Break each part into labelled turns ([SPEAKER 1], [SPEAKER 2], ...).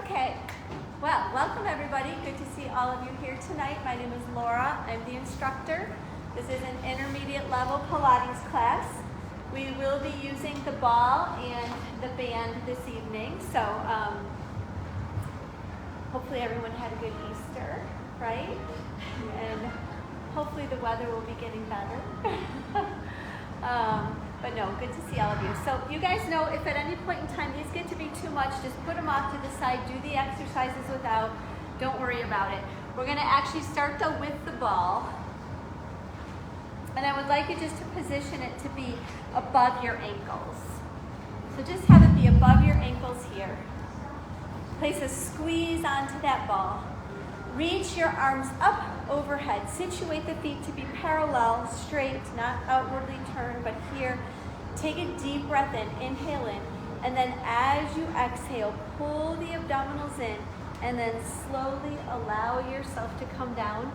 [SPEAKER 1] Okay, well, welcome everybody. Good to see all of you here tonight. My name is Laura. I'm the instructor. This is an intermediate level Pilates class. We will be using the ball and the band this evening. So hopefully everyone had a good Easter, right? And hopefully the weather will be getting better. But no, good to see all of you. So you guys know if at any point in time these get to be too much, just put them off to the side, do the exercises without, don't worry about it. We're gonna actually start though with the ball. And I would like you just to position it to be above your ankles. So just have it be above your ankles here. Place a squeeze onto that ball. Reach your arms up overhead. Situate the feet to be parallel, straight, not outwardly turned, but here. Take a deep breath in, inhale in, and then as you exhale, pull the abdominals in, and then slowly allow yourself to come down,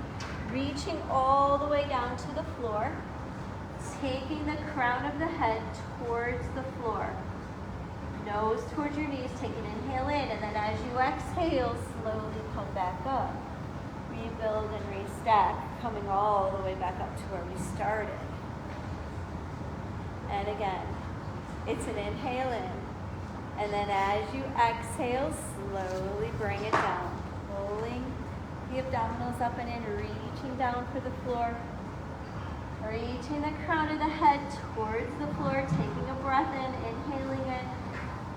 [SPEAKER 1] reaching all the way down to the floor, taking the crown of the head towards the floor. Nose towards your knees, take an inhale in, and then as you exhale, slowly come back up. Rebuild and restack, coming all the way back up to where we started. And again, it's an inhale in. And then as you exhale, slowly bring it down. Pulling the abdominals up and in, reaching down for the floor. Reaching the crown of the head towards the floor, taking a breath in, inhaling in.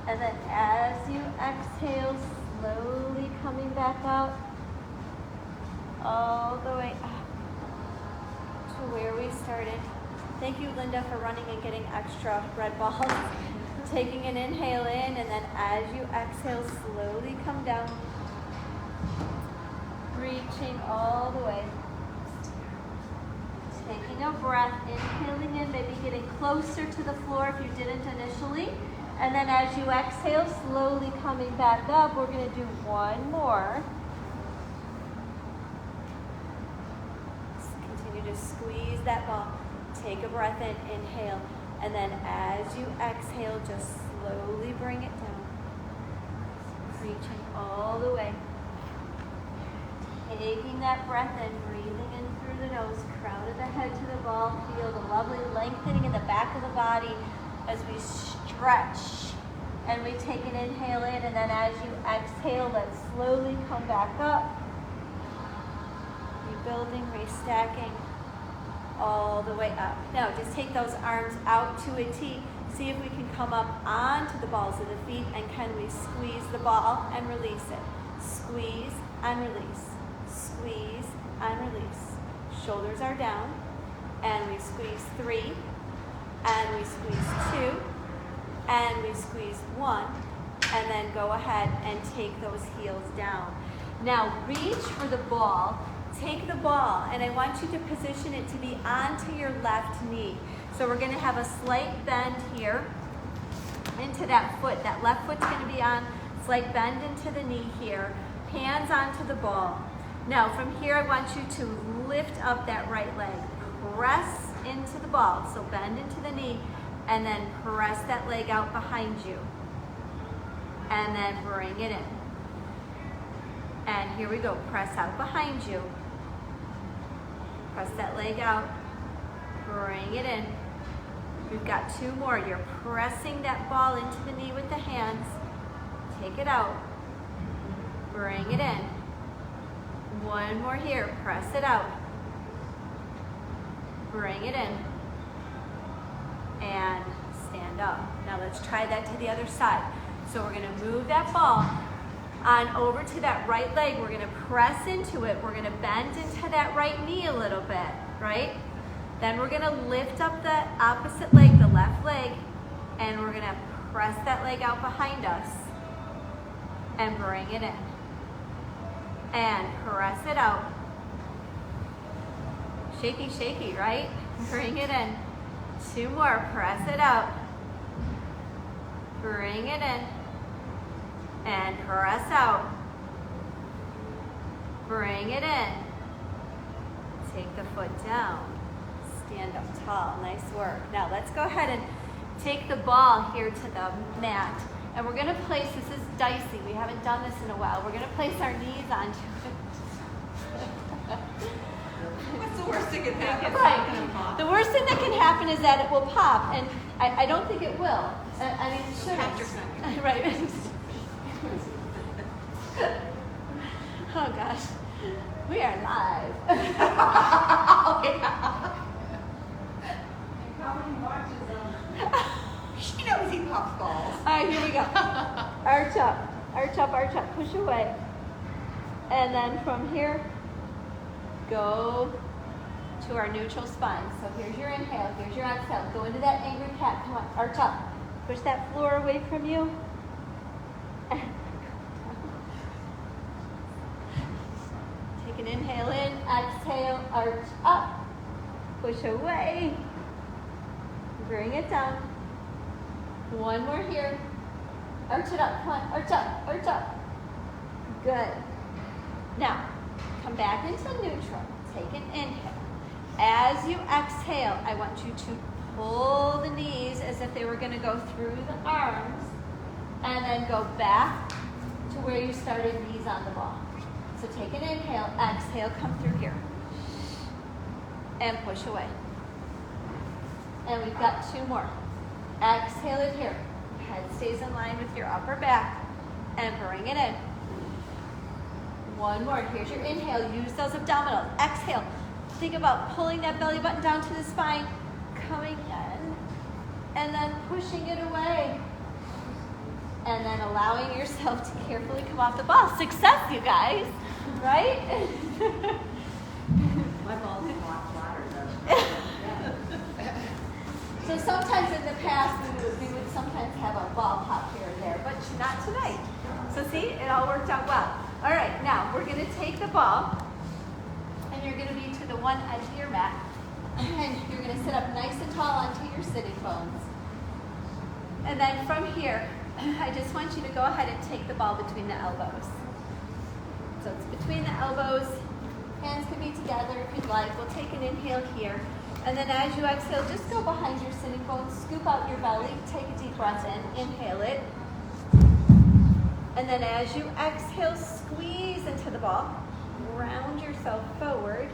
[SPEAKER 1] And then as you exhale, slowly coming back out, all the way up to where we started. Thank you, Linda, for running and getting extra red balls. Taking an inhale in, and then as you exhale, slowly come down. Reaching all the way. Taking a breath, inhaling in, maybe getting closer to the floor if you didn't initially. And then as you exhale, slowly coming back up, we're going to do one more. Continue to squeeze that ball. Take a breath in, inhale. And then as you exhale, just slowly bring it down. Reaching all the way. Taking that breath in, breathing in through the nose, crown of the head to the ball. Feel the lovely lengthening in the back of the body as we stretch. And we take an inhale in, and then as you exhale, let's slowly come back up. Rebuilding, restacking, all the way up. Now just take those arms out to a T. See if we can come up onto the balls of the feet, and can we squeeze the ball and release it. Squeeze and release. Squeeze and release. Shoulders are down, and we squeeze 3, and we squeeze 2, and we squeeze 1, and then go ahead and take those heels down. Now reach for the ball. Take the ball, and I want you to position it to be onto your left knee. So we're going to have a slight bend here into that foot. That left foot's going to be on, slight bend into the knee here. Hands onto the ball. Now from here, I want you to lift up that right leg. Press into the ball. So bend into the knee, and then press that leg out behind you. And then bring it in. And here we go. Press out behind you. Press that leg out. Bring it in. We've got 2 more. You're pressing that ball into the knee with the hands. Take it out. Bring it in. 1 more here. Press it out. Bring it in. And stand up. Now let's try that to the other side. So we're going to move that ball on over to that right leg. We're going to press into it. We're going to bend into that right knee a little bit, right? Then we're going to lift up the opposite leg, the left leg, and we're going to press that leg out behind us and bring it in. And press it out. Shaky, shaky, right? Bring it in. 2 more. Press it out. Bring it in. And press out. Bring it in. Take the foot down. Stand up tall. Nice work. Now let's go ahead and take the ball here to the mat. And we're gonna place, this is dicey, we haven't done this in a while. We're gonna place our knees onto it.
[SPEAKER 2] What's the worst that can happen?
[SPEAKER 1] Right. The worst thing that can happen is that it will pop, and I don't think it will. I mean, it shouldn't. Right. Oh gosh, we are live.
[SPEAKER 2] Oh, yeah. She knows he pops balls.
[SPEAKER 1] All right, here we go. Arch up, arch up, arch up, push away. And then from here, go to our neutral spine. So here's your inhale, here's your exhale. Go into that angry cat. Come on, arch up. Push that floor away from you. Take an inhale in, exhale, arch up. Push away. Bring it down. One more here. Arch it up, come on, arch up, arch up. Good. Now, come back into neutral. Take an inhale. As you exhale, I want you to pull the knees as if they were going to go through the arms, and then go back to where you started, knees on the ball. So take an inhale, exhale, come through here, and push away. And we've got two more. Exhale it here. Head stays in line with your upper back, and bring it in. One more. Here's your inhale. Use those abdominals. Exhale. Think about pulling that belly button down to the spine, coming in, and then pushing it away. And then allowing yourself to carefully come off the ball. Success, you guys. Right?
[SPEAKER 2] My balls are a lot flatter though.
[SPEAKER 1] So sometimes in the past, we would sometimes have a ball pop here and there, but not tonight. So see, it all worked out well. All right, now we're going to take the ball, and you're going to be to the one edge of your mat, and you're going to sit up nice and tall onto your sitting bones. And then from here, I just want you to go ahead and take the ball between the elbows. So it's between the elbows. Hands can be together if you'd like. We'll take an inhale here. And then as you exhale, just go behind your sitting bones, scoop out your belly, take a deep breath in, inhale it. And then as you exhale, squeeze into the ball, round yourself forward,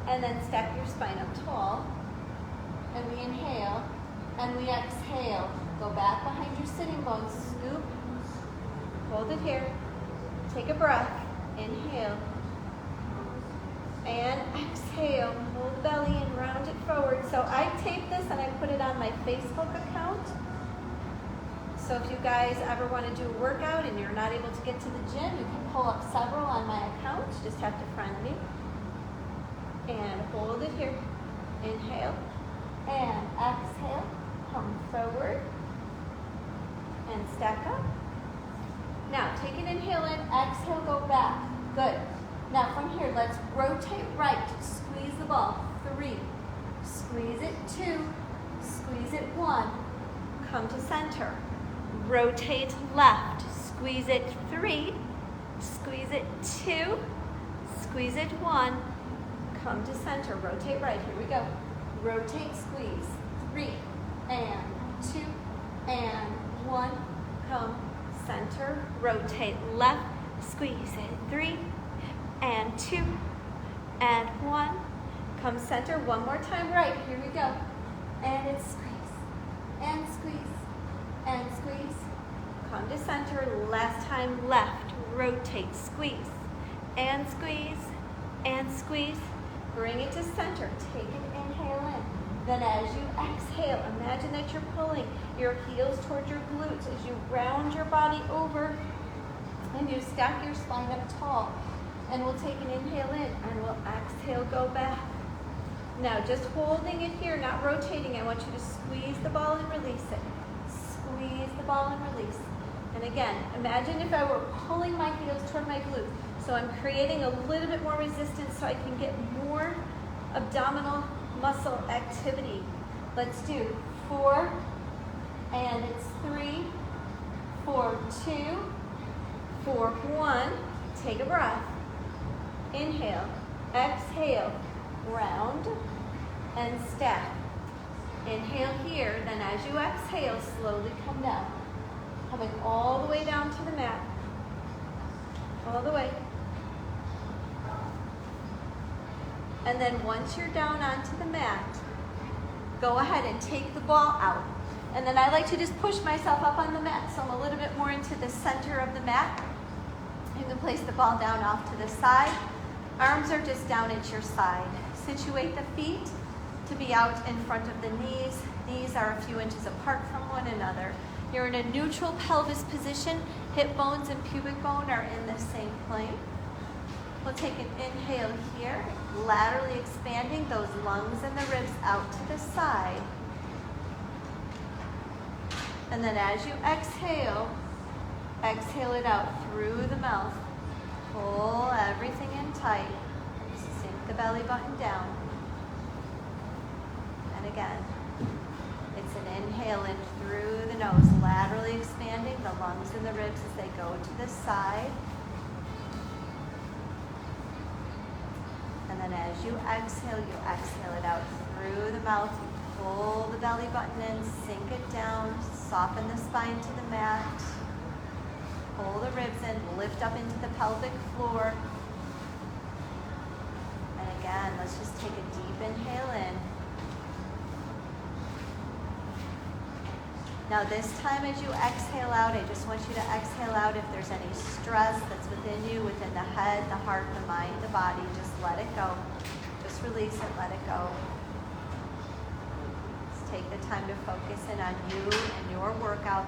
[SPEAKER 1] and then stack your spine up tall. And we inhale, and we exhale. Go back behind your sitting bones, scoop, hold it here, take a breath, inhale, and exhale, hold the belly and round it forward. So I taped this and I put it on my Facebook account. So if you guys ever want to do a workout and you're not able to get to the gym, you can pull up several on my account. You just have to friend me. And hold it here. Inhale. And exhale. Come forward. And stack up. Now take an inhale in. Exhale, go back. Good. Now from here, let's rotate right. Squeeze the ball. 3. Squeeze it. 2. Squeeze it. 1. Come to center. Rotate left. Squeeze it. 3. Squeeze it. 2. Squeeze it. 1. Come to center. Rotate right. Here we go. Rotate, squeeze. 3 and 2 and 1. Come center. Rotate left. Squeeze it. 3 and 2 and 1. Come center. One more time right. Here we go. And it's squeeze and squeeze and squeeze. Come to center. Last time left. Rotate. Squeeze and squeeze and squeeze. Bring it to center. Take an inhale in. Then as you exhale, imagine that you're pulling your heels towards your glutes as you round your body over and you stack your spine up tall. And we'll take an inhale in and we'll exhale, go back. Now just holding it here, not rotating. I want you to squeeze the ball and release it. Squeeze the ball and release. And again, imagine if I were pulling my heels toward my glutes. So I'm creating a little bit more resistance so I can get more abdominal muscle activity. Let's do 4, and it's 3, 4, 2, 4, 1. Take a breath. Inhale, exhale, round, and stack. Inhale here, then as you exhale, slowly come down. Coming all the way down to the mat. All the way. And then once you're down onto the mat, go ahead and take the ball out. And then I like to just push myself up on the mat, so I'm a little bit more into the center of the mat. You can place the ball down off to the side. Arms are just down at your side. Situate the feet to be out in front of the knees. Knees are a few inches apart from one another. You're in a neutral pelvis position. Hip bones and pubic bone are in the same plane. We'll take an inhale here, laterally expanding those lungs and the ribs out to the side. And then as you exhale, exhale it out through the mouth. Pull everything in tight. Sink the belly button down. And again, it's an inhale in through the nose, laterally expanding the lungs and the ribs as they go to the side. And then as you exhale it out through the mouth. You pull the belly button in, sink it down, soften the spine to the mat. Pull the ribs in, lift up into the pelvic floor. And again, let's just take a deep inhale in. Now this time as you exhale out, I just want you to exhale out if there's any stress that's within you, within the head, the heart, the mind, the body. Just let it go. Just release it, let it go. Just take the time to focus in on you and your workout.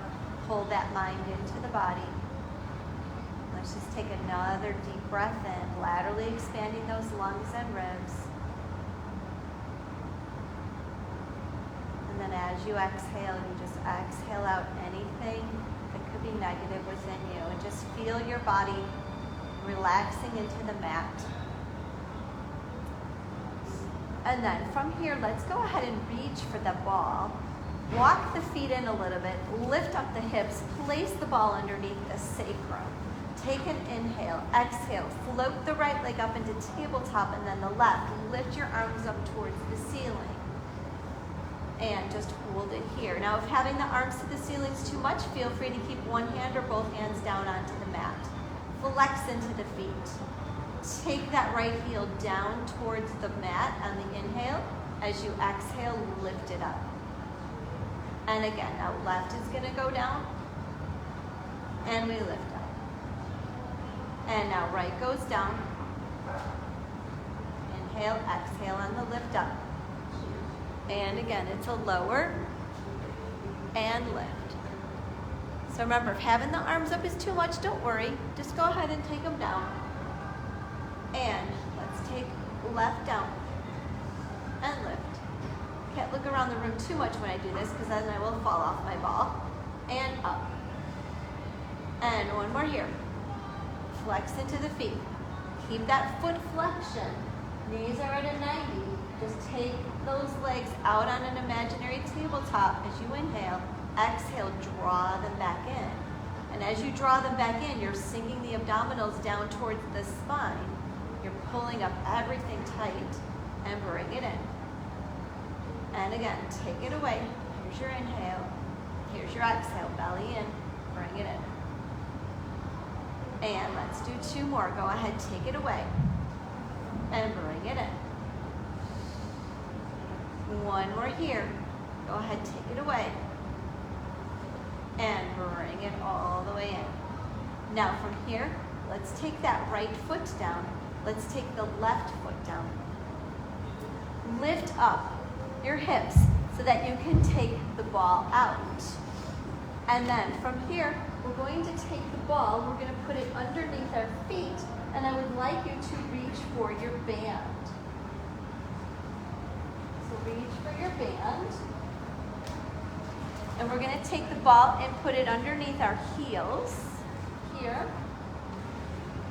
[SPEAKER 1] Hold that mind into the body. Let's just take another deep breath in, laterally expanding those lungs and ribs. And then as you exhale, you just exhale out anything that could be negative within you. And just feel your body relaxing into the mat. And then from here, let's go ahead and reach for the ball. Walk the feet in a little bit, lift up the hips, place the ball underneath the sacrum. Take an inhale, exhale, float the right leg up into tabletop and then the left. Lift your arms up towards the ceiling. And just hold it here. Now, if having the arms to the ceiling is too much, feel free to keep one hand or both hands down onto the mat. Flex into the feet. Take that right heel down towards the mat on the inhale. As you exhale, lift it up. And again, now left is going to go down. And we lift up. And now right goes down. Inhale, exhale, and the lift up. And again, it's a lower and lift. So remember, if having the arms up is too much, don't worry. Just go ahead and take them down. And let's take left down and lift. Can't look around the room too much when I do this because then I will fall off my ball. And up. And one more here. Flex into the feet. Keep that foot flexion. Knees are at a 90. Just take those legs out on an imaginary tabletop as you inhale. Exhale, draw them back in. And as you draw them back in, you're sinking the abdominals down towards the spine. You're pulling up everything tight and bring it in. And again, take it away. Here's your inhale. Here's your exhale. Belly in. Bring it in. And let's do two more. Go ahead, take it away. And bring it in. One more here. Go ahead, take it away. And bring it all the way in. Now from here, let's take that right foot down. Let's take the left foot down. Lift up your hips so that you can take the ball out. And then from here, we're going to take the ball, we're going to put it underneath our feet, and I would like you to reach for your band. So reach for your band. And we're going to take the ball and put it underneath our heels here.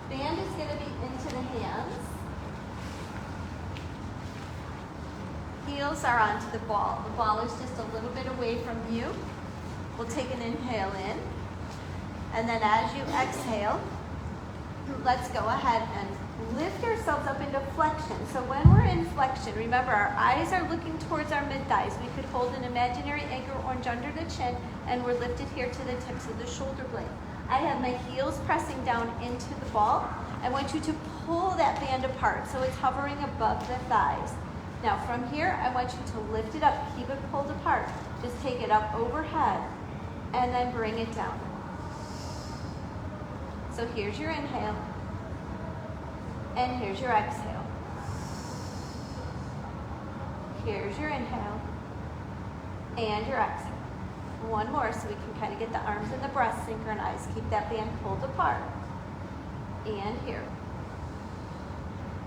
[SPEAKER 1] Band is going to be into the hands. Heels are onto the ball. The ball is just a little bit away from you. We'll take an inhale in. And then as you exhale, let's go ahead and lift ourselves up into flexion. So when we're in flexion, remember our eyes are looking towards our mid-thighs. We could hold an imaginary anchor orange under the chin, and we're lifted here to the tips of the shoulder blade. I have my heels pressing down into the ball. I want you to pull that band apart so it's hovering above the thighs. Now from here, I want you to lift it up, keep it pulled apart. Just take it up overhead and then bring it down. So here's your inhale and here's your exhale. Here's your inhale and your exhale. One more so we can kind of get the arms and the breath synchronized. Keep that band pulled apart. And here.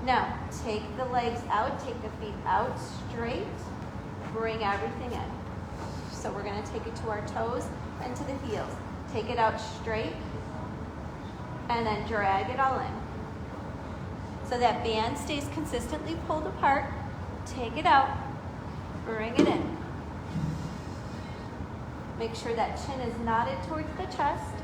[SPEAKER 1] Now, take the legs out, take the feet out straight. Bring everything in. So we're going to take it to our toes and to the heels. Take it out straight and then drag it all in. So that band stays consistently pulled apart. Take it out, bring it in. Make sure that chin is knotted towards the chest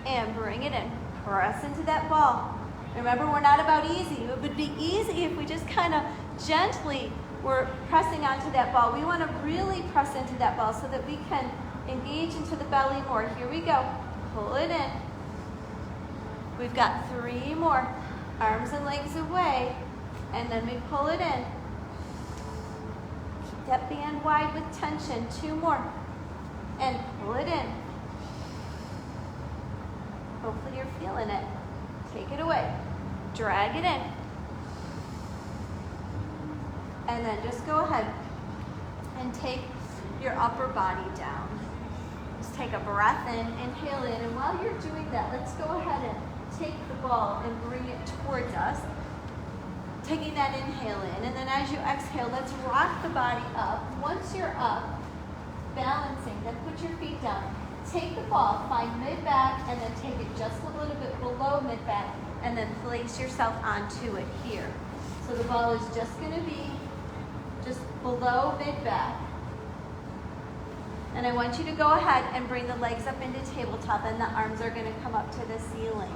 [SPEAKER 1] and bring it in. Press into that ball. Remember, we're not about easy. It would be easy if we just kind of gently were pressing onto that ball. We want to really press into that ball so that we can engage into the belly more. Here we go. Pull it in. We've got 3 more. Arms and legs away, and then we pull it in. Keep that band wide with tension. 2 more. And pull it in. Hopefully you're feeling it. Take it away. Drag it in. And then just go ahead and take your upper body down. Just take a breath in, inhale in, and while you're doing that, let's go ahead and take the ball and bring it towards us. Taking that inhale in, and then as you exhale, let's rock the body up. Once you're up, balancing, then put your feet down. Take the ball, find mid-back, and then take it just a little bit below mid-back, and then place yourself onto it here. So the ball is just going to be just below mid-back. And I want you to go ahead and bring the legs up into tabletop, and the arms are going to come up to the ceiling.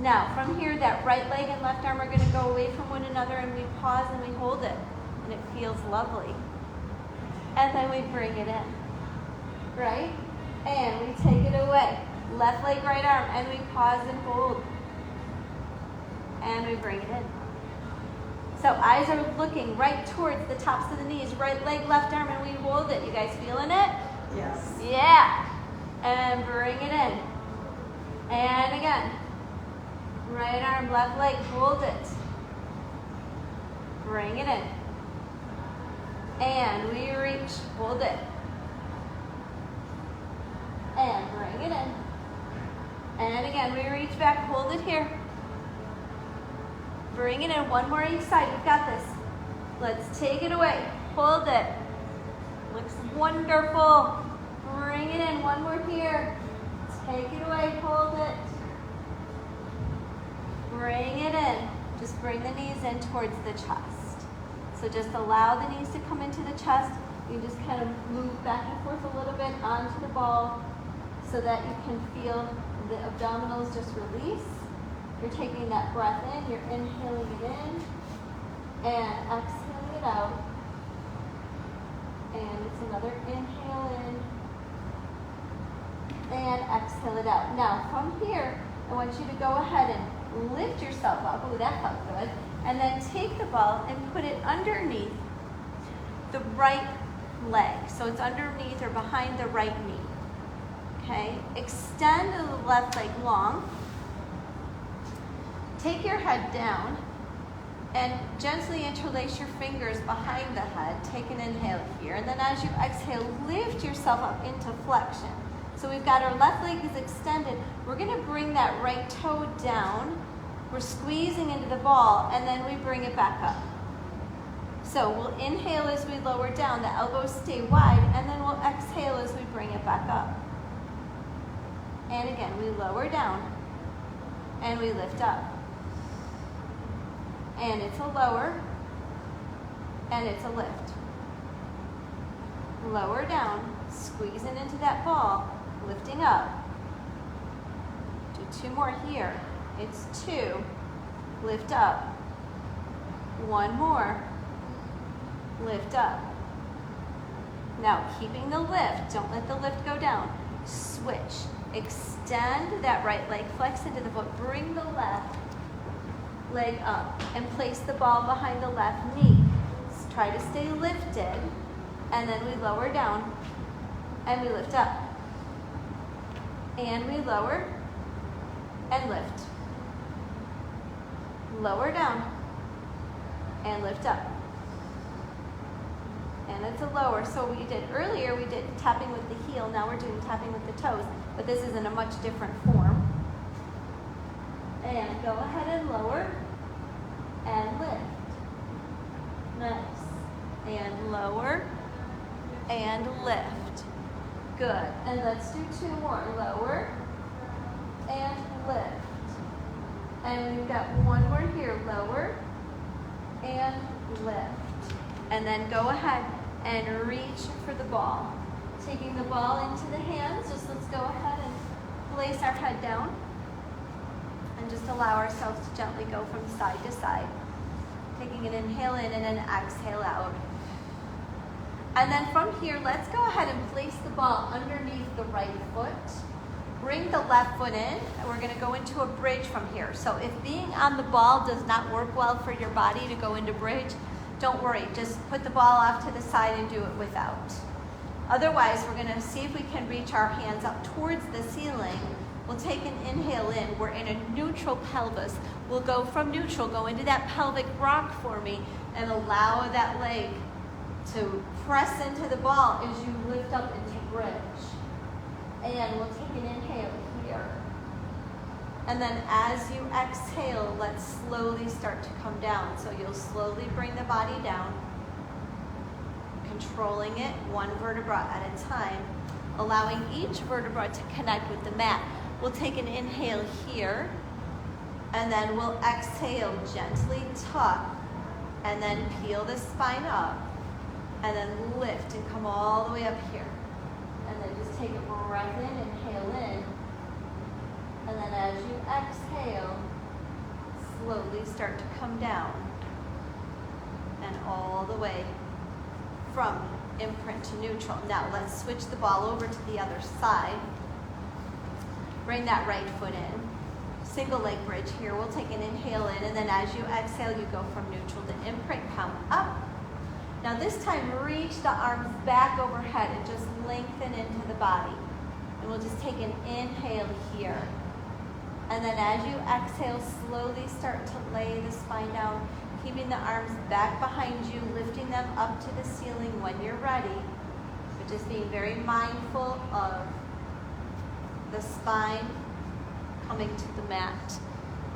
[SPEAKER 1] Now, from here, that right leg and left arm are going to go away from one another, and we pause and we hold it, and it feels lovely. And then we bring it in, right? And we take it away. Left leg, right arm, and we pause and hold. And we bring it in. So eyes are looking right towards the tops of the knees. Right leg, left arm, and we hold it. You guys feeling it?
[SPEAKER 2] Yes.
[SPEAKER 1] Yeah. And bring it in. And again. Right arm, left leg, hold it. Bring it in. And we reach, hold it. And bring it in. And again, we reach back, hold it here. Bring it in, 1 more each side, we've got this. Let's take it away, hold it. Looks wonderful. Bring it in, 1 more here. Take it away, hold it. Bring it in. Just bring the knees in towards the chest. So just allow the knees to come into the chest. You just kind of move back and forth a little bit onto the ball so that you can feel the abdominals just release. You're taking that breath in, you're inhaling it in, and exhaling it out. And it's another inhale in, and exhale it out. Now, from here, I want you to go ahead and lift yourself up. Oh, that felt good. And then take the ball and put it underneath the right leg. So it's underneath or behind the right knee. Okay? Extend the left leg long. Take your head down and gently interlace your fingers behind the head. Take an inhale here. And then as you exhale, lift yourself up into flexion. So we've got our left leg is extended. We're going to bring that right toe down. We're squeezing into the ball, and then we bring it back up. So we'll inhale as we lower down. The elbows stay wide, and then we'll exhale as we bring it back up. And again, we lower down, and we lift up. And it's a lower, and it's a lift. Lower down, squeezing into that ball, lifting up. Do 2 more here. It's 2. Lift up. 1 more. Lift up. Now, keeping the lift. Don't let the lift go down. Switch. Extend that right leg, flex into the foot. Bring the left leg up and place the ball behind the left knee. Try to stay lifted, and then we lower down and we lift up. And we lower and lift. Lower down and lift up. And it's a lower. So we did earlier, we did tapping with the heel. Now we're doing tapping with the toes, but this is in a much different form. And go ahead and lower and lift. Nice. And lower and lift. Good. And let's do 2 more. Lower and lift. And we've got 1 more here. Lower and lift. And then go ahead and reach for the ball. Taking the ball into the hands, just let's go ahead and place our head down and just allow ourselves to gently go from side to side. Taking an inhale in and an exhale out. And then from here, let's go ahead and place the ball underneath the right foot. Bring the left foot in, and we're gonna go into a bridge from here. So if being on the ball does not work well for your body to go into bridge, don't worry, just put the ball off to the side and do it without. Otherwise, we're gonna see if we can reach our hands up towards the ceiling. We'll take an inhale in, we're in a neutral pelvis. We'll go from neutral, go into that pelvic rock for me, and allow that leg to press into the ball as you lift up into bridge. And we'll take an inhale here. And then as you exhale, let's slowly start to come down. So you'll slowly bring the body down, controlling it 1 vertebra at a time, allowing each vertebra to connect with the mat. We'll take an inhale here, and then we'll exhale, gently tuck, and then peel the spine up, and then lift and come all the way up here. And then just take a breath in, inhale in, and then as you exhale, slowly start to come down, and all the way from imprint to neutral. Now let's switch the ball over to the other side. Bring that right foot in. Single leg bridge here. We'll take an inhale in, and then as you exhale, you go from neutral to imprint, come up. Now this time, reach the arms back overhead and just lengthen into the body. And we'll just take an inhale here. And then as you exhale, slowly start to lay the spine down, keeping the arms back behind you, lifting them up to the ceiling when you're ready, but just being very mindful of the spine coming to the mat.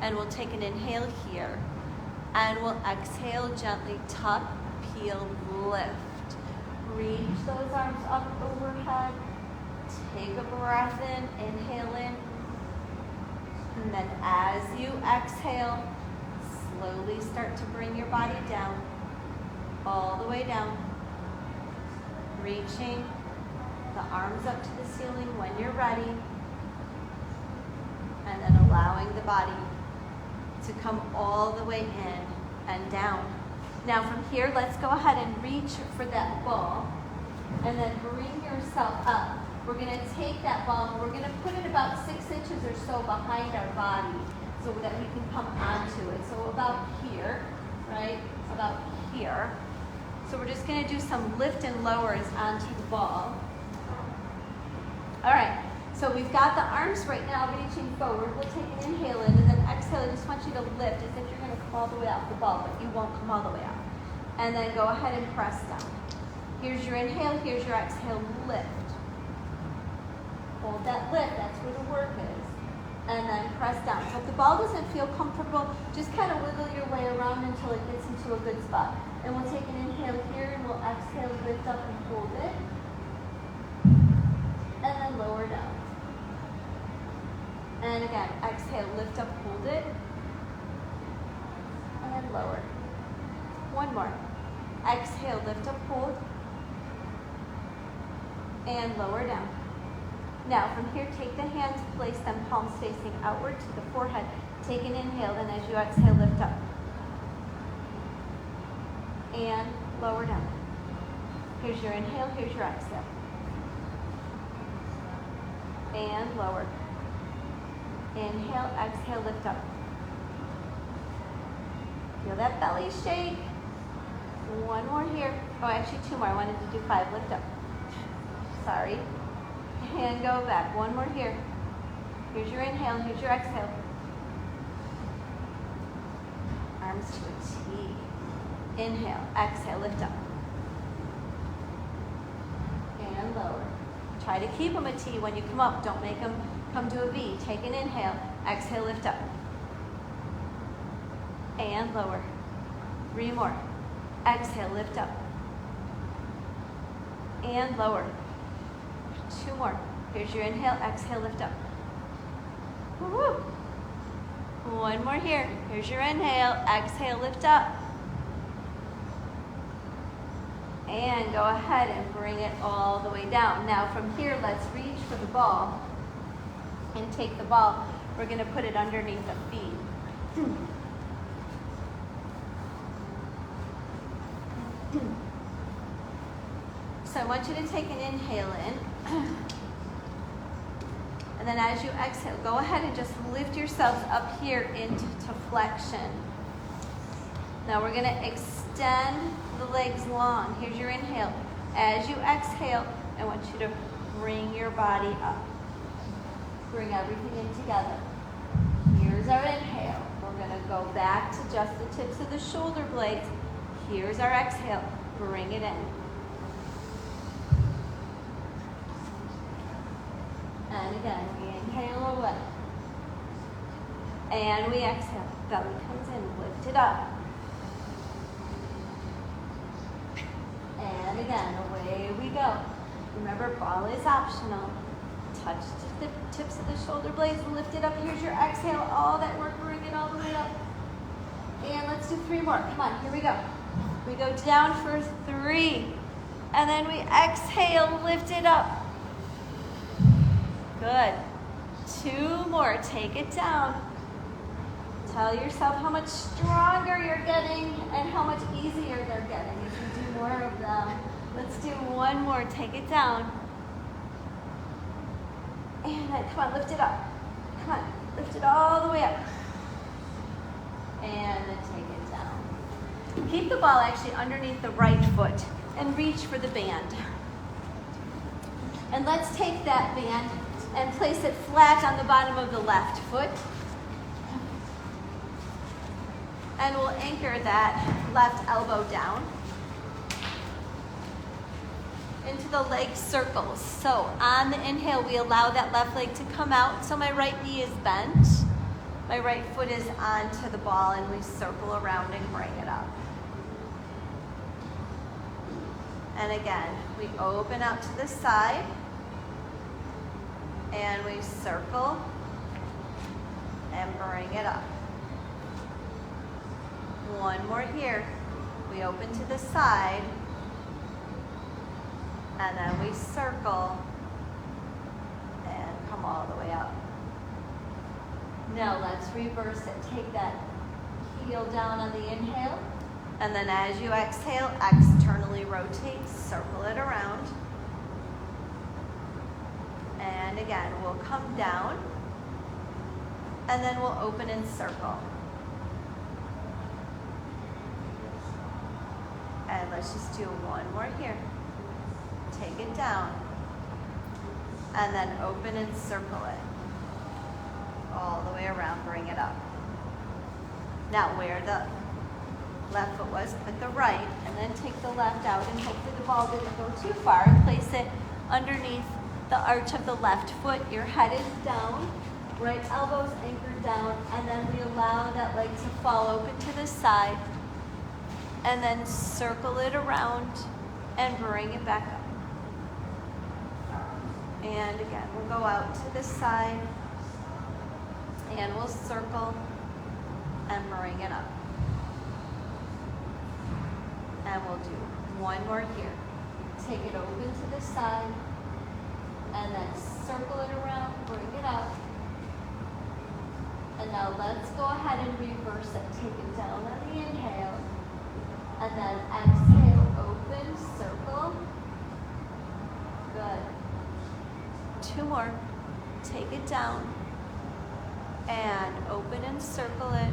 [SPEAKER 1] And we'll take an inhale here, and we'll exhale, gently tuck, peel, lift. Reach those arms up overhead. Take a breath in, inhale in, and then as you exhale, slowly start to bring your body down, all the way down, reaching the arms up to the ceiling when you're ready, and then allowing the body to come all the way in and down. Now from here, let's go ahead and reach for that ball, and then bring yourself up. We're gonna take that ball and we're gonna put it about 6 inches or so behind our body so that we can come onto it. So about here, right? About here. So we're just gonna do some lift and lowers onto the ball. All right, so we've got the arms right now reaching forward. We'll take an inhale in, and then exhale. I just want you to lift as if you're gonna come all the way off the ball, but you won't come all the way out. And then go ahead and press down. Here's your inhale, here's your exhale, lift. Hold that lift, that's where the work is. And then press down. So if the ball doesn't feel comfortable, just kind of wiggle your way around until it gets into a good spot. And we'll take an inhale here, and we'll exhale, lift up and hold it. And then lower down. And again, exhale, lift up, hold it. And then lower. One more. Exhale, lift up, hold. And lower down. Now from here, take the hands, place them palms facing outward to the forehead. Take an inhale, then as you exhale, lift up. And lower down. Here's your inhale, here's your exhale. And lower. Inhale, exhale, lift up. Feel that belly shake. One more here. Oh, actually 2 more. I wanted to do 5. Lift up. Sorry. And go back. 1 more here. Here's your inhale, here's your exhale. Arms to a T. Inhale, exhale, lift up. And lower. Try to keep them a T when you come up. Don't make them come to a V. Take an inhale, exhale, lift up. And lower. 3 more. Exhale, lift up. And lower. 2 more. Here's your inhale, exhale, lift up. Woo-hoo. 1 more here. Here's your inhale, exhale, lift up. And go ahead and bring it all the way down. Now from here, let's reach for the ball and take the ball. We're going to put it underneath the feet. So I want you to take an inhale in. And then as you exhale, go ahead and just lift yourselves up here into flexion. Now we're going to extend the legs long. Here's your inhale. As you exhale, I want you to bring your body up. Bring everything in together. Here's our inhale. We're going to go back to just the tips of the shoulder blades. Here's our exhale. Bring it in. And again, we inhale away. And we exhale. Belly comes in, lift it up. And again, away we go. Remember, ball is optional. Touch the tips of the shoulder blades, lift it up. Here's your exhale. All that work, bring it all the way up. And let's do 3 more. Come on, here we go. We go down for 3. And then we exhale, lift it up. Good. 2 more. Take it down. Tell yourself how much stronger you're getting and how much easier they're getting if you do more of them. Let's do 1 more. Take it down. And then, come on, lift it up. Come on, lift it all the way up. And then take it down. Keep the ball actually underneath the right foot and reach for the band. And let's take that band and place it flat on the bottom of the left foot. And we'll anchor that left elbow down into the leg circles. So on the inhale, we allow that left leg to come out. So my right knee is bent. My right foot is onto the ball, and we circle around and bring it up. And again, we open out to the side. And we circle and bring it up. 1 more here. We open to the side. And then we circle and come all the way up. Now let's reverse it. Take that heel down on the inhale. And then as you exhale, externally rotate, circle it around. And again, we'll come down. And then we'll open and circle. And let's just do 1 more here. Take it down. And then open and circle it. All the way around, bring it up. Now where the left foot was, put the right, and then take the left out, and hopefully the ball didn't go too far, and place it underneath the arch of the left foot. Your head is down, right elbow's anchored down, and then we allow that leg to fall open to the side, and then circle it around and bring it back up. And again, we'll go out to the side and we'll circle and bring it up. And we'll do 1 more here. Take it open to the side And then circle it around, bring it up. And now let's go ahead and reverse it. Take it down on the inhale. And then exhale, open, circle. Good. 2 more. Take it down. And open and circle it.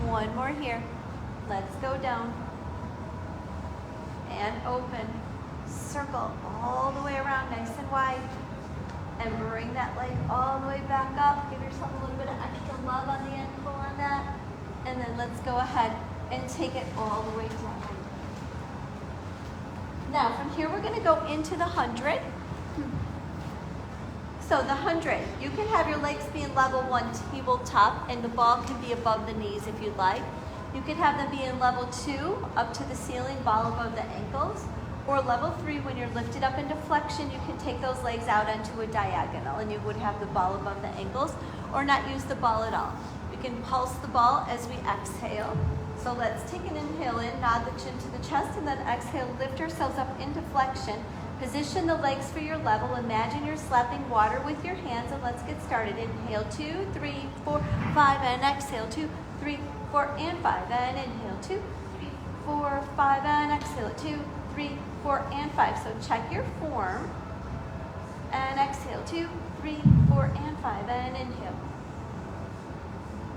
[SPEAKER 1] 1 more here. Let's go down. And open. Circle all the way around, nice and wide. And bring that leg all the way back up. Give yourself a little bit of extra love on the ankle on that. And then let's go ahead and take it all the way down. Now from here we're going to go into the 100. So the 100, you can have your legs be in level 1 tabletop and the ball can be above the knees if you'd like. You could have them be in level 2 up to the ceiling, ball above the ankles. Or level 3, when you're lifted up into flexion, you can take those legs out onto a diagonal and you would have the ball above the ankles or not use the ball at all. We can pulse the ball as we exhale. So let's take an inhale in, nod the chin to the chest, and then exhale, lift ourselves up into flexion. Position the legs for your level. Imagine you're slapping water with your hands, and let's get started. Inhale, 2, 3, 4, 5, and exhale, 2, 3, 4, and 5, and inhale, 2, 3, 4, 5, and exhale, 2, 3, 4, and 5. So check your form. And exhale, 2, 3, 4, and 5, and inhale.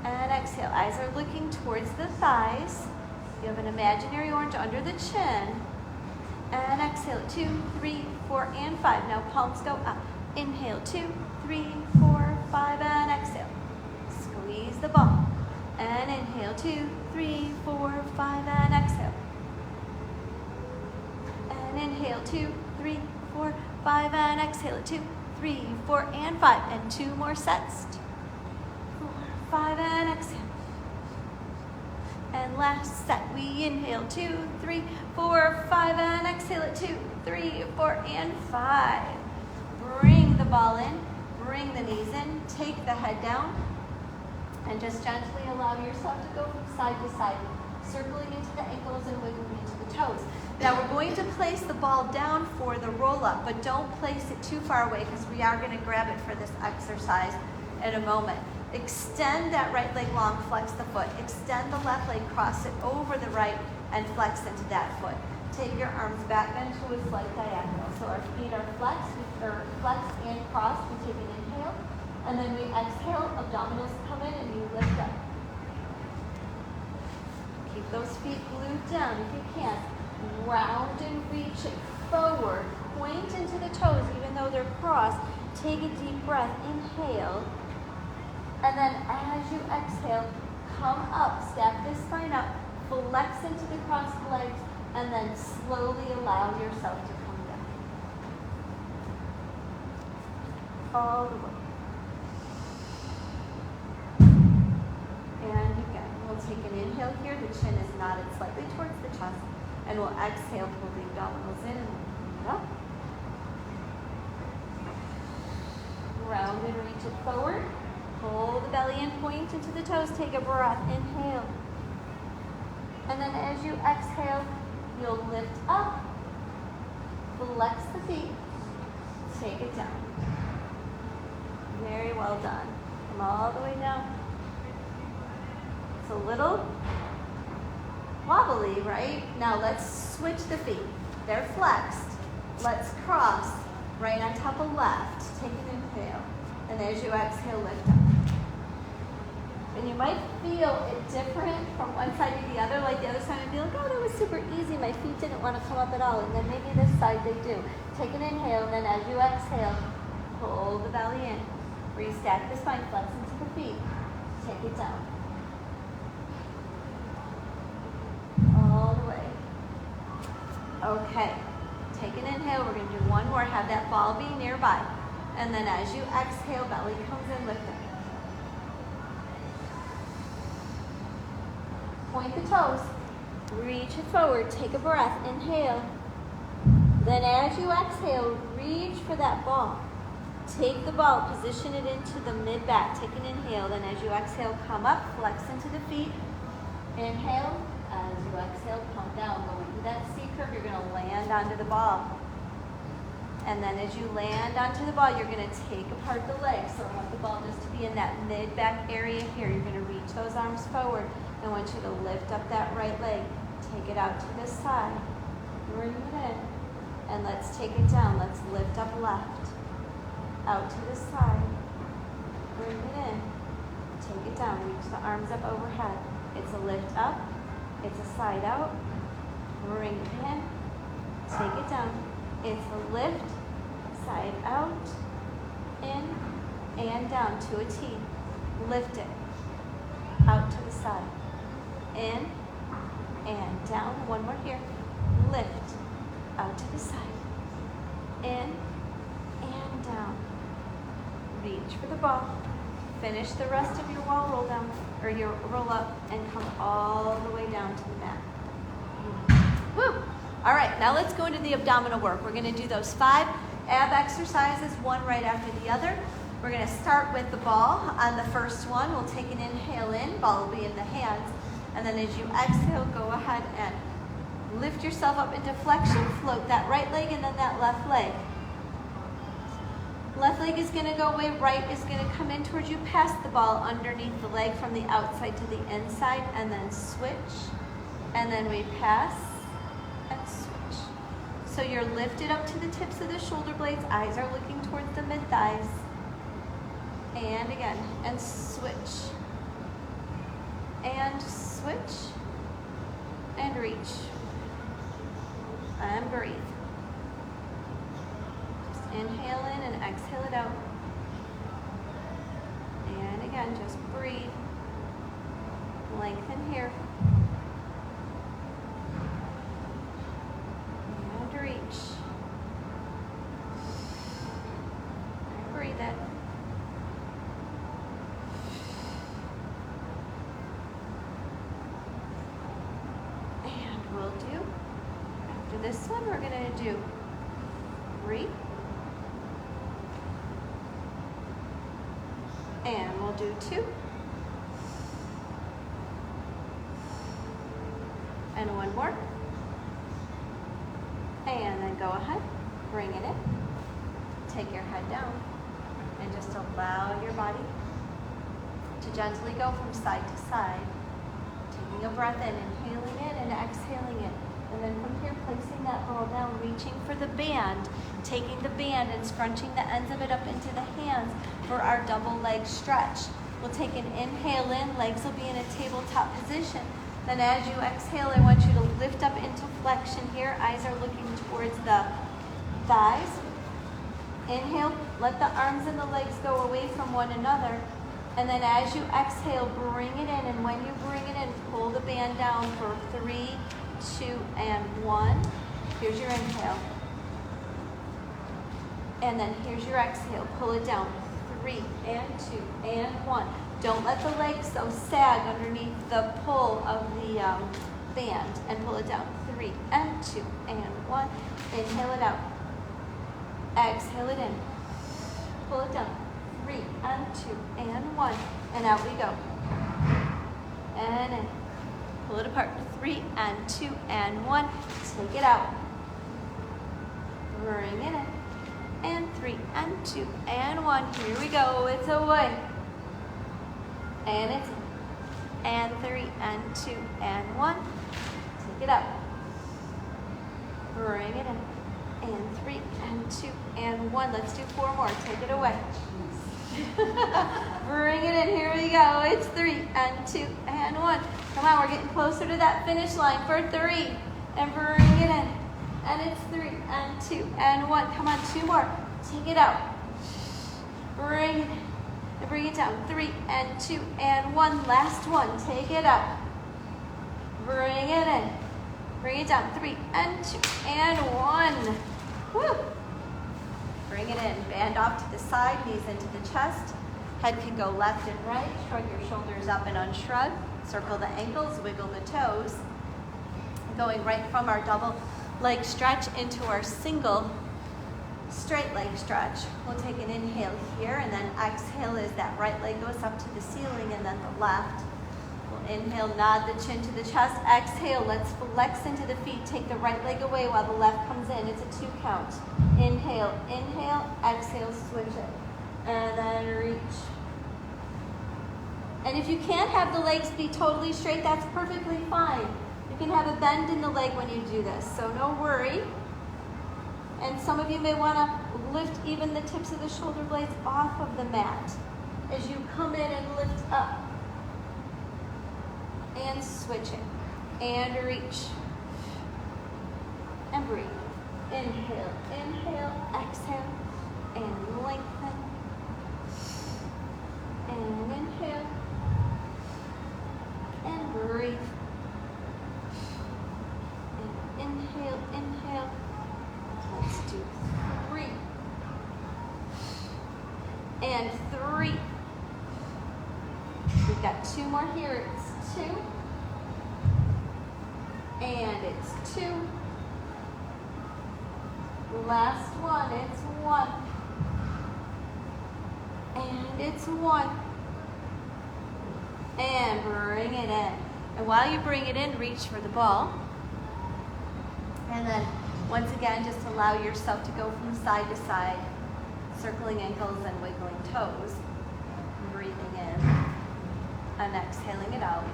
[SPEAKER 1] And exhale. Eyes are looking towards the thighs. You have an imaginary orange under the chin. And exhale, 2, 3, 4, and 5. Now palms go up. Inhale, 2, 3, 4, 5, and exhale. Squeeze the ball. And inhale, 2, 3, 4, 5, and exhale. And inhale, 2, 3, 4, 5, and exhale, 2, 3, 4, and 5. And 2 more sets. 4, 5, and exhale. And last set, we inhale, 2, 3, 4, 5, and exhale at 2, 3, 4, and 5. Bring the ball in, bring the knees in, take the head down, and just gently allow yourself to go from side to side, circling into the ankles and wiggling into the toes. Now we're going to place the ball down for the roll up, but don't place it too far away because we are going to grab it for this exercise in a moment. Extend that right leg long, flex the foot. Extend the left leg, cross it over the right, and flex into that foot. Take your arms back then to a slight diagonal. So our feet are flexed, flexed and crossed. We take an inhale, and then we exhale. Abdominals come in, and you lift up. Keep those feet glued down if you can. Round and reach it forward. Point into the toes, even though they're crossed. Take a deep breath. Inhale. And then as you exhale, come up, stack the spine up, flex into the crossed legs, and then slowly allow yourself to come down. All the way. And again, we'll take an inhale here. The chin is nodded slightly towards the chest. And we'll exhale, pull the abdominals in and bring it up. Round and reach it forward. Pull the belly in, point into the toes. Take a breath. Inhale. And then as you exhale, you'll lift up. Flex the feet. Take it down. Very well done. Come all the way down. It's a little wobbly, right? Now let's switch the feet. They're flexed. Let's cross right on top of left. Take an inhale. And as you exhale, lift up. And you might feel it different from one side to the other. Like the other side would be like, oh, that was super easy. My feet didn't want to come up at all. And then maybe this side they do. Take an inhale, and then as you exhale, pull the belly in. Restack the spine, flex into the feet. Take it down. All the way. Okay. Take an inhale. We're going to do one more. Have that ball be nearby. And then as you exhale, belly comes in, lift it. Point the toes. Reach it forward. Take a breath. Inhale. Then as you exhale, reach for that ball. Take the ball, position it into the mid-back. Take an inhale. Then as you exhale, come up, flex into the feet. Inhale. As you exhale, come down. Go into that C curve. You're going to land onto the ball. And then as you land onto the ball, you're going to take apart the legs. So I want the ball just to be in that mid-back area here. You're going to reach those arms forward. I want you to lift up that right leg. Take it out to this side. Bring it in. And let's take it down. Let's lift up left. Out to the side. Bring it in. Take it down. Reach the arms up overhead. It's a lift up. It's a side out. Bring it in. Take it down. It's a lift. Side out. In and down to a T. Lift it. Out to the side. In and down. One more here. Lift. Out to the side. In and down. Reach for the ball. Finish the rest of your wall roll down or your roll up and come all the way down to the mat. Woo! All right, now let's go into the abdominal work. We're going to do those 5 ab exercises, one right after the other. We're going to start with the ball. On the first one, we'll take an inhale in. Ball will be in the hands. And then as you exhale, go ahead and lift yourself up into flexion. Float that right leg and then that left leg. Left leg is going to go away. Right is going to come in towards you. Pass the ball underneath the leg from the outside to the inside. And then switch. And then we pass and switch. So you're lifted up to the tips of the shoulder blades. Eyes are looking towards the mid-thighs. And again, and switch. And switch. And reach. And breathe. Just inhale in and exhale it out. And again, just breathe. Lengthen here. And reach. And breathe it. This one we're going to do 3 and we'll do 2 and one more and then go ahead, bring it in, take your head down and just allow your body to gently go from side to side, taking a breath in, inhaling it and exhaling it. And then from here, placing that ball down, reaching for the band, taking the band and scrunching the ends of it up into the hands for our double leg stretch. We'll take an inhale in, legs will be in a tabletop position. Then as you exhale, I want you to lift up into flexion here. Eyes are looking towards the thighs. Inhale, let the arms and the legs go away from one another. And then as you exhale, bring it in. And when you bring it in, pull the band down for 3, 2, and 1. Here's your inhale. And then here's your exhale. Pull it down. 3, and 2, and 1. Don't let the legs though sag underneath the pull of the band. And pull it down. 3, and 2, and 1. Inhale it out. Exhale it in. Pull it down. 3, and 2, and 1. And out we go. And in. Pull it apart. 3, and 2, and 1. Take it out. Bring it in. And 3, and 2, and 1. Here we go. It's away. And it's in. And 3, and 2, and 1. Take it out. Bring it in. And 3, and 2, and 1. Let's do 4 more. Take it away. Bring it in. Here we go. It's 3, and 2, and 1. Come on, we're getting closer to that finish line for 3. And bring it in. And it's 3, and 2, and 1. Come on, 2 more. Take it out. Bring it in. And bring it down. 3, and 2, and 1. Last one. Take it out. Bring it in. Bring it down. 3, and 2, and 1. Woo! Bring it in. Band off to the side, knees into the chest. Head can go left and right. Shrug your shoulders up and unshrug. Circle the ankles, wiggle the toes. Going right from our double leg stretch into our single straight leg stretch. We'll take an inhale here and then exhale as that right leg goes up to the ceiling and then the left. We'll inhale, nod the chin to the chest. Exhale, let's flex into the feet. Take the right leg away while the left comes in. It's a 2 count. Inhale, inhale, exhale, switch it. And then reach. And if you can't have the legs be totally straight, that's perfectly fine. You can have a bend in the leg when you do this, so no worry. And some of you may want to lift even the tips of the shoulder blades off of the mat as you come in and lift up. And switch it. And reach. And breathe. Inhale, inhale, exhale, and lengthen. And inhale. And breathe. And inhale, inhale. Let's do 3. And 3. We've got 2 more here. It's 2. And it's 2. Last one. It's 1. And it's 1. And bring it in. And while you bring it in, reach for the ball. And then once again, just allow yourself to go from side to side, circling ankles and wiggling toes. Breathing in and exhaling it out.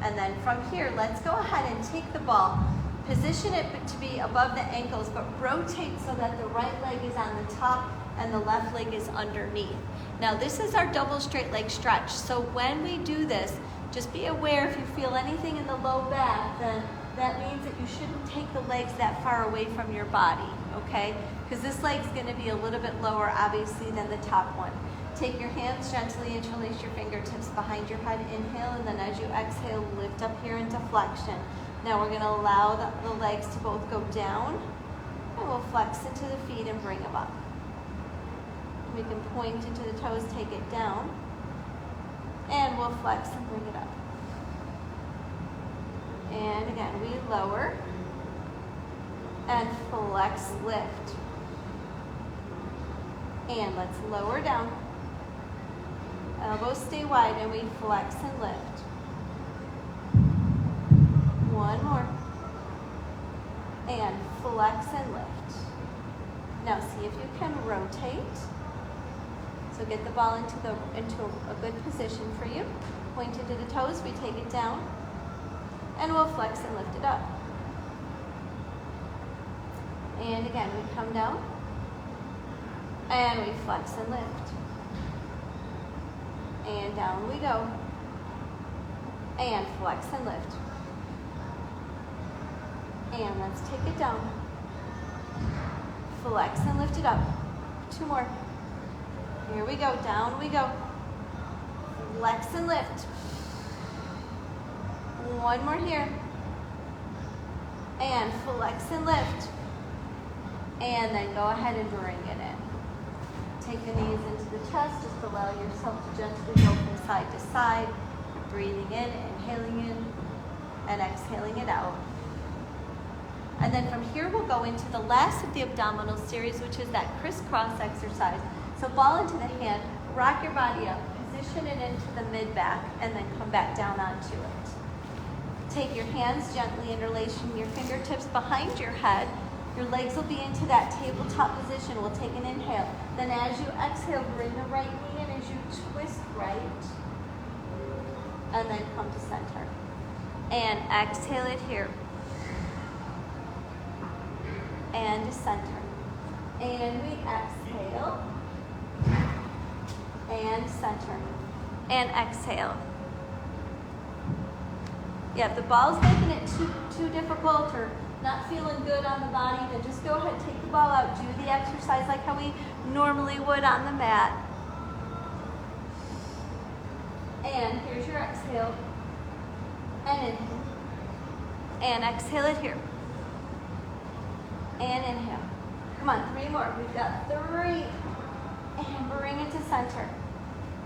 [SPEAKER 1] And then from here, let's go ahead and take the ball, position it to be above the ankles, but rotate so that the right leg is on the top and the left leg is underneath. Now this is our double straight leg stretch. So when we do this, just be aware if you feel anything in the low back, then that means that you shouldn't take the legs that far away from your body, okay? Because this leg's gonna be a little bit lower, obviously, than the top one. Take your hands, gently interlace your fingertips behind your head, inhale, and then as you exhale, lift up here into flexion. Now we're gonna allow the legs to both go down, and we'll flex into the feet and bring them up. We can point into the toes, take it down, and we'll flex and bring it up. And again, we lower and flex, lift. And let's lower down. Elbows stay wide and we flex and lift. 1 more. And flex and lift. Now see if you can rotate. So get the ball into a good position for you. Point into the toes, we take it down. And we'll flex and lift it up. And again, we come down. And we flex and lift. And down we go. And flex and lift. And let's take it down. Flex and lift it up. 2 more. Here we go, down we go. Flex and lift. 1 more here. And flex and lift. And then go ahead and bring it in. Take the knees into the chest. Just allow yourself to gently go from side to side. Breathing in, inhaling in, and exhaling it out. And then from here, we'll go into the last of the abdominal series, which is that crisscross exercise. So ball into the hand, rock your body up, position it into the mid-back, and then come back down onto it. Take your hands, gently interlacing your fingertips behind your head. Your legs will be into that tabletop position. We'll take an inhale. Then as you exhale, bring the right knee in as you twist right. And then come to center. And exhale it here. And to center. And we exhale. And center. And exhale. Yeah, if the ball's making it too difficult or not feeling good on the body, then just go ahead, take the ball out, do the exercise like how we normally would on the mat. And here's your exhale. And inhale. And exhale it here. And inhale. Come on, 3 more. We've got 3. And bring it to center.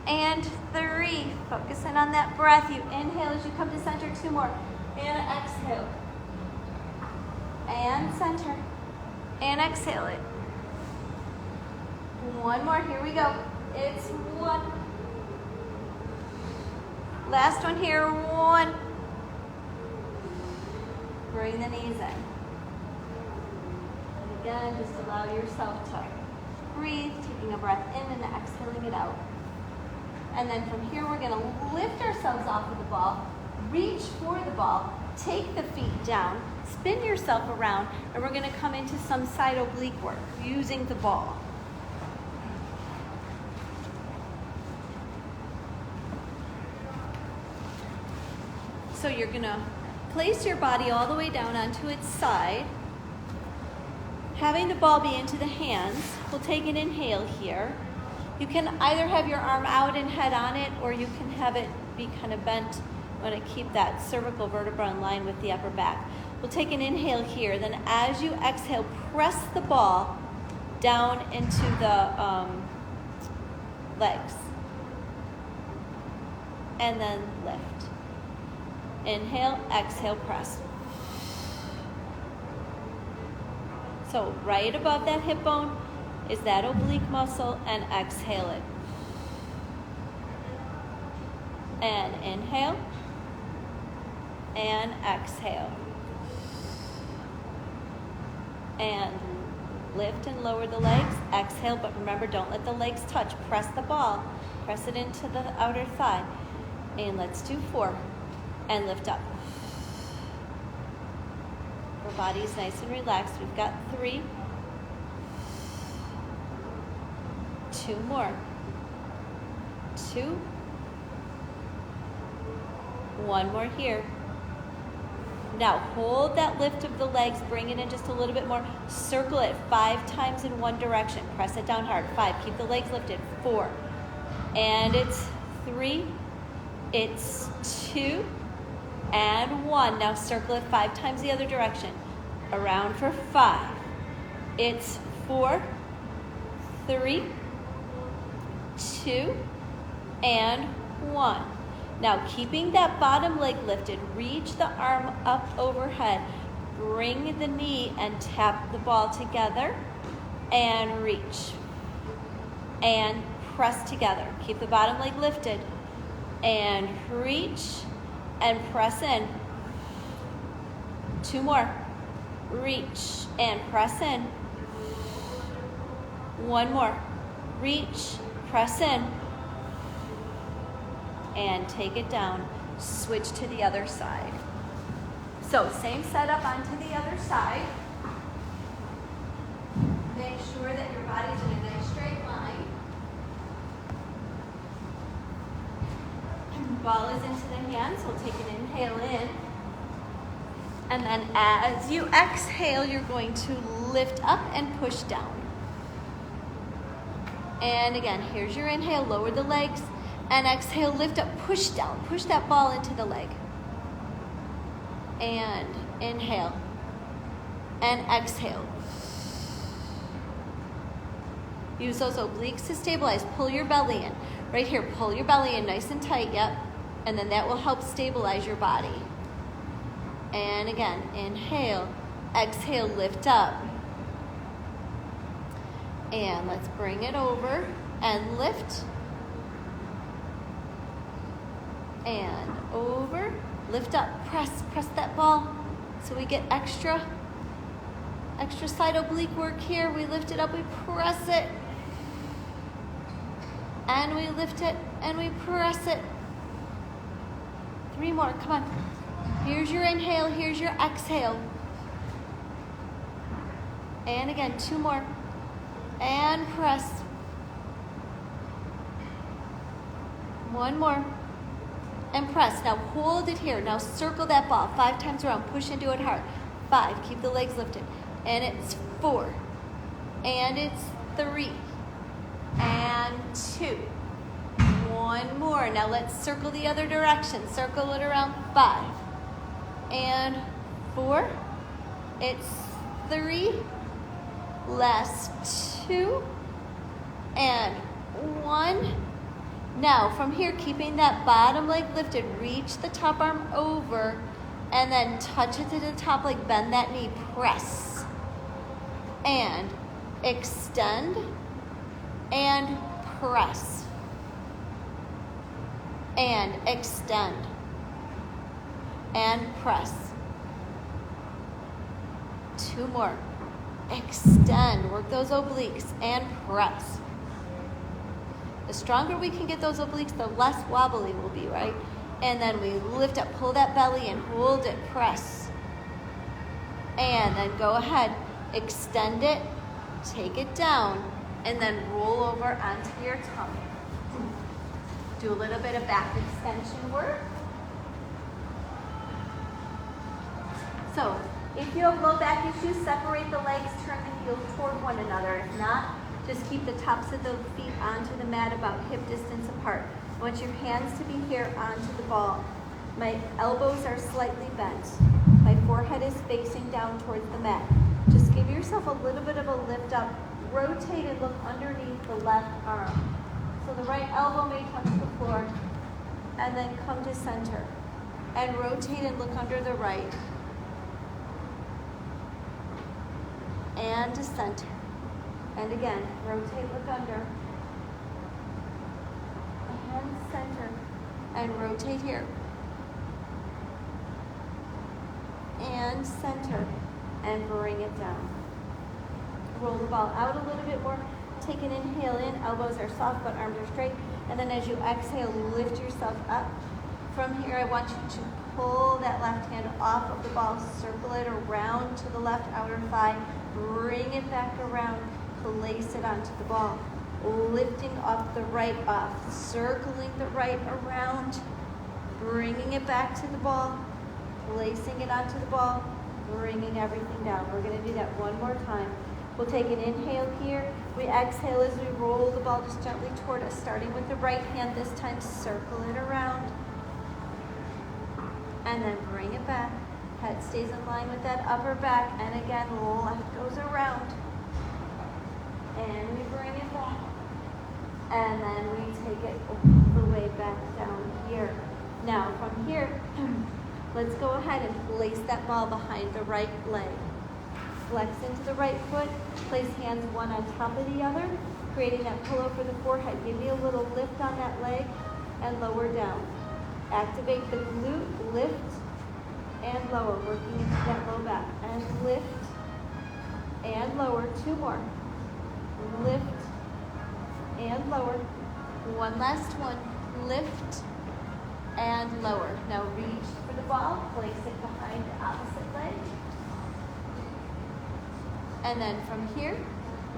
[SPEAKER 1] And 3. Focusing on that breath. You inhale as you come to center. 2 more. And exhale. And center. And exhale it. 1 more. Here we go. It's 1. Last one here, 1. Bring the knees in. And again, just allow yourself to breathe, taking a breath in and exhaling it out. And then from here, we're gonna lift ourselves off of the ball, reach for the ball, take the feet down, spin yourself around, and we're gonna come into some side oblique work using the ball. So you're gonna place your body all the way down onto its side, having the ball be into the hands. We'll take an inhale here. You can either have your arm out and head on it, or you can have it be kind of bent. Want to keep that cervical vertebra in line with the upper back. We'll take an inhale here. Then as you exhale, press the ball down into the legs. And then lift. Inhale, exhale, press. So right above that hip bone is that oblique muscle, and exhale it. And inhale, and exhale. And lift and lower the legs, exhale, but remember, don't let the legs touch. Press the ball, press it into the outer thigh. And let's do 4. And lift up. Our body's nice and relaxed. We've got 3. 2 more. 2. 1 more here. Now hold that lift of the legs, bring it in just a little bit more. Circle it 5 times in one direction. Press it down hard. 5, keep the legs lifted. 4. And it's 3. It's 2. And 1. Now circle it 5 times the other direction. Around for 5. It's 4, 3, 2, and 1. Now keeping that bottom leg lifted, reach the arm up overhead. Bring the knee and tap the ball together. And reach. And press together. Keep the bottom leg lifted. And reach. And press in. 2 more. Reach and press in. 1 more. Reach, press in. And take it down. Switch to the other side. So same setup onto the other side. Make sure that your body's in a nice straight line. Ball is into the hands. We'll take an inhale in. And then as you exhale, you're going to lift up and push down. And again, here's your inhale. Lower the legs. And exhale, lift up, push down. Push that ball into the leg. And inhale. And exhale. Use those obliques to stabilize. Pull your belly in. Right here, pull your belly in nice and tight. Yep. And then that will help stabilize your body. And again, inhale, exhale, lift up. And let's bring it over and lift. And over, lift up, press that ball. So we get extra side oblique work here. We lift it up, we press it. And we lift it, and we press it. 3 more, come on. Here's your inhale, here's your exhale. And again, 2 more. And press. 1 more. And press. Now hold it here. Now circle that ball 5 times around. Push into it hard. 5, keep the legs lifted. And it's 4. And it's 3. And 2. 1 more. Now let's circle the other direction. Circle it around 5. And 4. It's 3. Last 2. And 1. Now from here, keeping that bottom leg lifted, reach the top arm over and then touch it to the top leg. Bend that knee. Press. And extend. And press. and extend and press. 2 more. Extend, work those obliques and press. The stronger we can get those obliques, the less wobbly we'll be, right? And then we lift up, pull that belly and hold it, press. And then go ahead, extend it, take it down, and then roll over onto your tummy. Do a little bit of back extension work. So, if you have low back issues, separate the legs, turn the heels toward one another. If not, just keep the tops of the feet onto the mat about hip distance apart. I want your hands to be here onto the ball. My elbows are slightly bent. My forehead is facing down towards the mat. Just give yourself a little bit of a lift up. Rotate and look underneath the left arm. So the right elbow may touch the floor, and then come to center. And rotate and look under the right. And to center. And again, rotate, look under. And center. And rotate here. And center. And bring it down. Roll the ball out a little bit more. Take an inhale in. Elbows are soft, but arms are straight. And then as you exhale, lift yourself up. From here, I want you to pull that left hand off of the ball. Circle it around to the left outer thigh. Bring it back around. Place it onto the ball. Lifting up the right off. Circling the right around. Bringing it back to the ball. Placing it onto the ball. Bringing everything down. We're going to do that one more time. We'll take an inhale here. We exhale as we roll the ball just gently toward us, starting with the right hand. This time, circle it around. And then bring it back. Head stays in line with that upper back. And again, left goes around. And we bring it back. And then we take it all the way back down here. Now, from here, let's go ahead and place that ball behind the right leg. Flex into the right foot. Place hands one on top of the other, creating that pillow for the forehead. Give me a little lift on that leg and lower down. Activate the glute, lift and lower, working into that low back. And lift and lower. 2 more. Lift and lower. One last one. Lift and lower. Now reach for the ball. Place it behind the opposite leg. And then from here,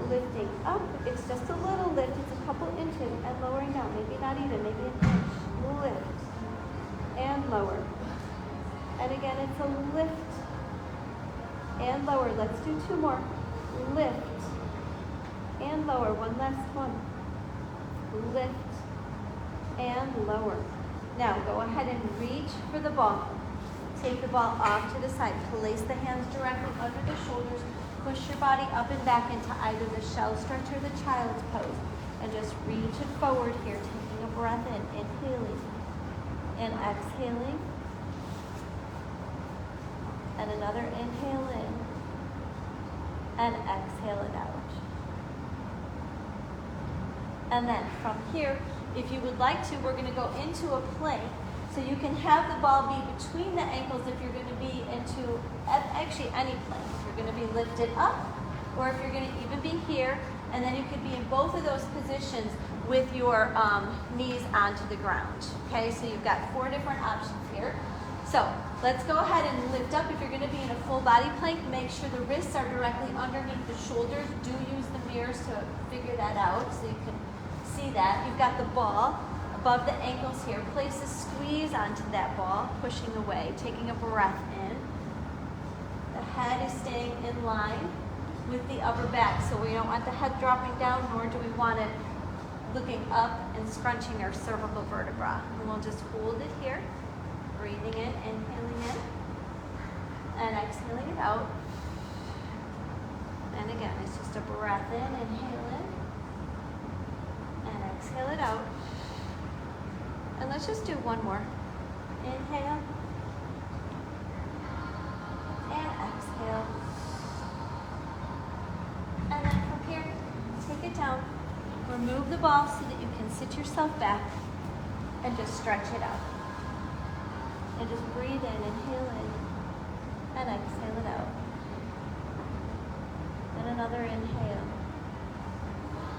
[SPEAKER 1] lifting up. It's just a little lift. It's a couple inches and lowering down. Maybe not even, maybe an inch. Lift and lower. And again, it's a lift and lower. Let's do 2 more. Lift and lower. One last one. Lift and lower. Now go ahead and reach for the ball. Take the ball off to the side. Place the hands directly under the shoulders. Push your body up and back into either the shell stretch or the child's pose. And just reach it forward here, taking a breath in, inhaling and exhaling. And another inhale in and exhale it out. And then from here, if you would like to, we're going to go into a plank. So you can have the ball be between the ankles if you're going to be into actually any plank. If you're going to be lifted up, or if you're going to even be here, and then you could be in both of those positions with your knees onto the ground. Okay, so you've got 4 different options here. So let's go ahead and lift up. If you're going to be in a full body plank, make sure the wrists are directly underneath the shoulders. Do use the mirrors to figure that out so you can see that. You've got the ball above the ankles here. Place a squeeze onto that ball, pushing away, taking a breath in. The head is staying in line with the upper back, so we don't want the head dropping down, nor do we want it looking up and scrunching our cervical vertebra. And we'll just hold it here, breathing in, inhaling in, and exhaling it out. And again, it's just a breath in, inhale in, and exhale it out. And let's just do 1 more. Inhale. And exhale. And then from here, take it down. Remove the ball so that you can sit yourself back. And just stretch it out. And just breathe in, inhale in, and exhale it out. And another inhale.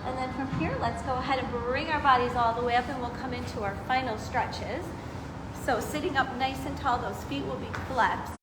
[SPEAKER 1] And then from here, let's go ahead and bring our bodies all the way up, and we'll come into our final stretches. So sitting up nice and tall, those feet will be flexed.